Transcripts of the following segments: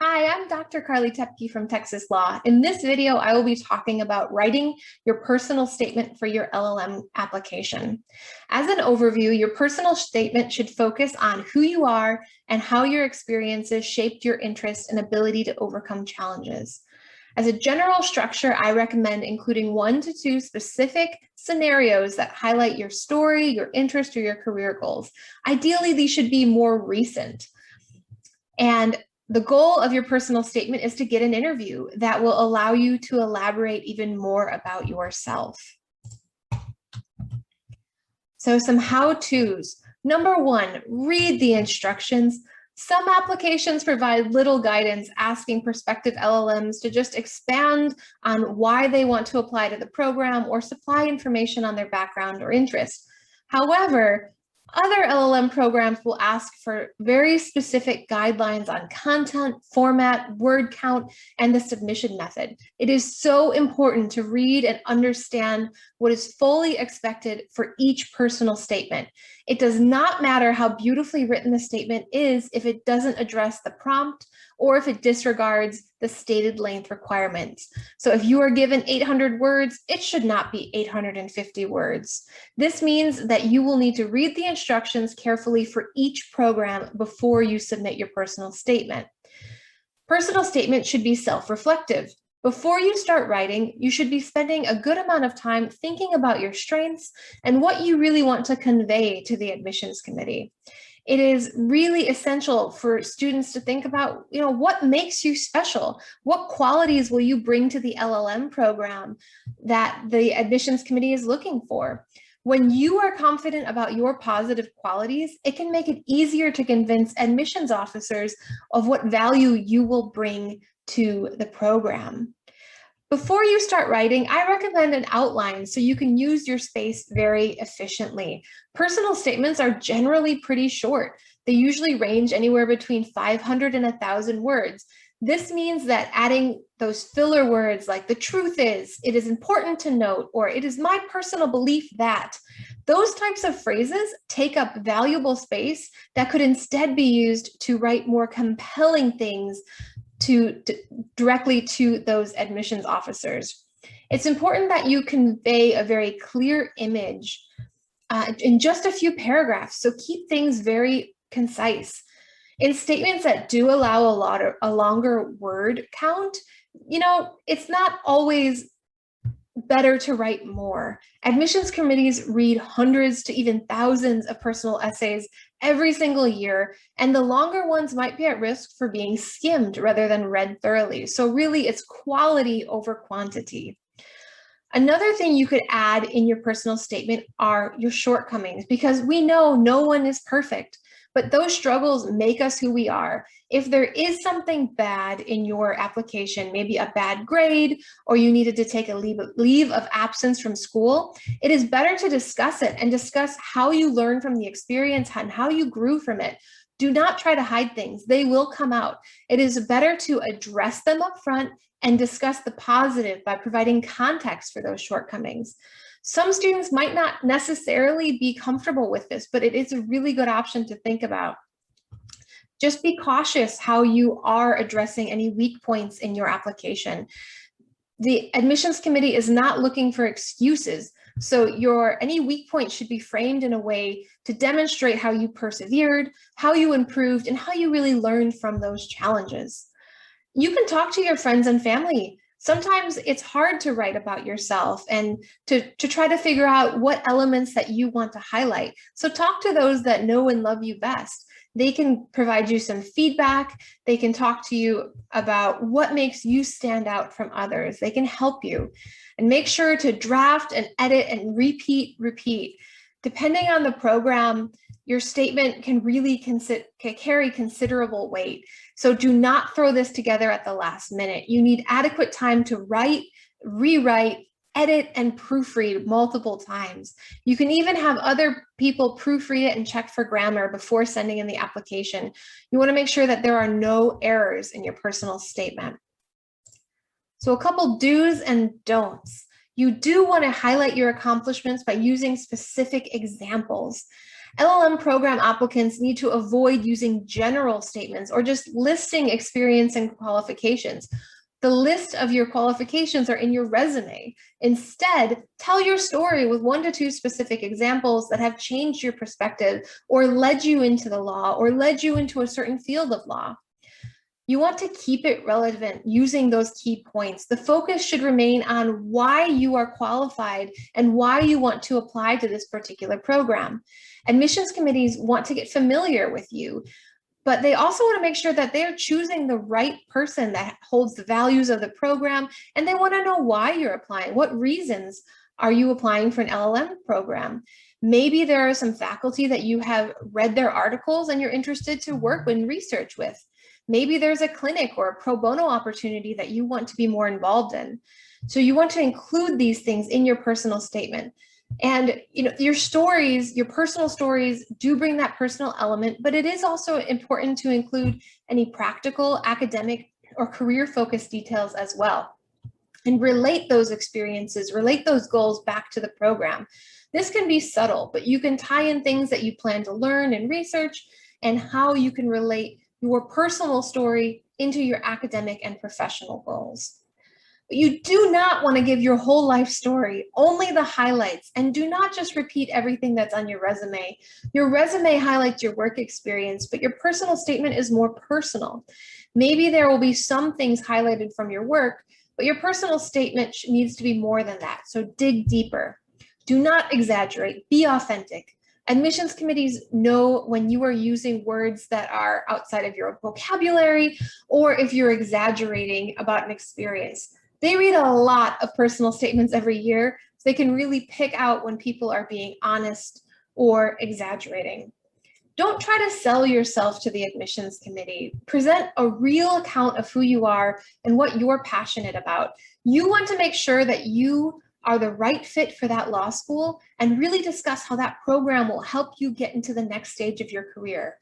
Hi, I'm Dr. Carly Tepke from Texas Law. In this video, I will be talking about writing your personal statement for your LLM application. As an overview, your personal statement should focus on who you are and how your experiences shaped your interest and ability to overcome challenges. As a general structure, I recommend including 1 to 2 specific scenarios that highlight your story, your interest, or your career goals. Ideally, these should be more recent. And the goal of your personal statement is to get an interview that will allow you to elaborate even more about yourself. So some how-tos. Number 1, read the instructions. Some applications provide little guidance asking prospective LLMs to just expand on why they want to apply to the program or supply information on their background or interest. However, other LLM programs will ask for very specific guidelines on content, format, word count, and the submission method. It is so important to read and understand what is fully expected for each personal statement. It does not matter how beautifully written the statement is if it doesn't address the prompt or if it disregards the stated length requirements. So if you are given 800 words, it should not be 850 words. This means that you will need to read the instructions carefully for each program before you submit your personal statement. Personal statement should be self-reflective. Before you start writing, you should be spending a good amount of time thinking about your strengths and what you really want to convey to the admissions committee. It is really essential for students to think about, what makes you special? What qualities will you bring to the LLM program that the admissions committee is looking for? When you are confident about your positive qualities, it can make it easier to convince admissions officers of what value you will bring to the program. Before you start writing, I recommend an outline so you can use your space very efficiently. Personal statements are generally pretty short. They usually range anywhere between 500 and 1,000 words. This means that adding those filler words like "the truth is," "it is important to note," or "it is my personal belief that," those types of phrases take up valuable space that could instead be used to write more compelling things directly to those admissions officers. It's important that you convey a very clear image in just a few paragraphs, so keep things very concise. In statements that do allow a longer word count, it's not always better to write more. Admissions committees read hundreds to even thousands of personal essays every single year, and the longer ones might be at risk for being skimmed rather than read thoroughly. So really, it's quality over quantity. Another thing you could add in your personal statement are your shortcomings, because we know no one is perfect, but those struggles make us who we are. If there is something bad in your application, maybe a bad grade, or you needed to take a leave of absence from school, it is better to discuss it and discuss how you learned from the experience and how you grew from it. Do not try to hide things. They will come out. It is better to address them up front and discuss the positive by providing context for those shortcomings. Some students might not necessarily be comfortable with this, but it is a really good option to think about. Just be cautious how you are addressing any weak points in your application. The admissions committee is not looking for excuses, so any weak point should be framed in a way to demonstrate how you persevered, how you improved, and how you really learned from those challenges. You can talk to your friends and family. Sometimes it's hard to write about yourself and to try to figure out what elements that you want to highlight. So talk to those that know and love you best. They can provide you some feedback. They can talk to you about what makes you stand out from others. They can help you. And make sure to draft and edit and repeat. Depending on the program, your statement can really carry considerable weight. So do not throw this together at the last minute. You need adequate time to write, rewrite, edit, and proofread multiple times. You can even have other people proofread it and check for grammar before sending in the application. You want to make sure that there are no errors in your personal statement. So a couple do's and don'ts. You do want to highlight your accomplishments by using specific examples. LLM program applicants need to avoid using general statements or just listing experience and qualifications. The list of your qualifications are in your resume. Instead, tell your story with 1 to 2 specific examples that have changed your perspective or led you into the law or led you into a certain field of law. You want to keep it relevant using those key points. The focus should remain on why you are qualified and why you want to apply to this particular program. Admissions committees want to get familiar with you, but they also want to make sure that they're choosing the right person that holds the values of the program, and they want to know why you're applying. What reasons are you applying for an LLM program? Maybe there are some faculty that you have read their articles and you're interested to work and research with. Maybe there's a clinic or a pro bono opportunity that you want to be more involved in. So you want to include these things in your personal statement. And your stories, your personal stories do bring that personal element, but it is also important to include any practical, academic, or career-focused details as well. And relate those experiences, relate those goals back to the program. This can be subtle, but you can tie in things that you plan to learn and research and how you can relate your personal story into your academic and professional goals. But you do not want to give your whole life story, only the highlights, and do not just repeat everything that's on your resume. Your resume highlights your work experience, but your personal statement is more personal. Maybe there will be some things highlighted from your work, but your personal statement needs to be more than that. So dig deeper. Do not exaggerate, be authentic. Admissions committees know when you are using words that are outside of your vocabulary or if you're exaggerating about an experience. They read a lot of personal statements every year, so they can really pick out when people are being honest or exaggerating. Don't try to sell yourself to the admissions committee. Present a real account of who you are and what you're passionate about. You want to make sure that you are the right fit for that law school and really discuss how that program will help you get into the next stage of your career.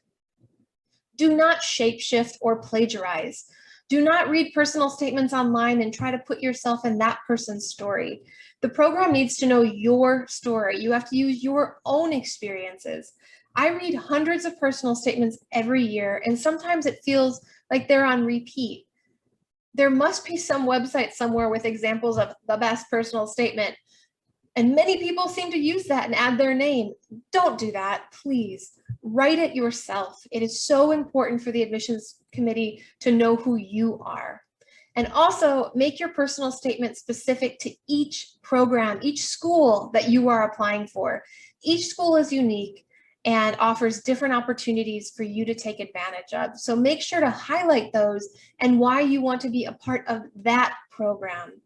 Do not shapeshift or plagiarize. Do not read personal statements online and try to put yourself in that person's story. The program needs to know your story. You have to use your own experiences. I read hundreds of personal statements every year, and sometimes it feels like they're on repeat. There must be some website somewhere with examples of the best personal statement, and many people seem to use that and add their name. Don't do that, please. Write it yourself. It is so important for the admissions committee to know who you are. And also make your personal statement specific to each program, each school that you are applying for. Each school is unique and offers different opportunities for you to take advantage of. So make sure to highlight those and why you want to be a part of that program.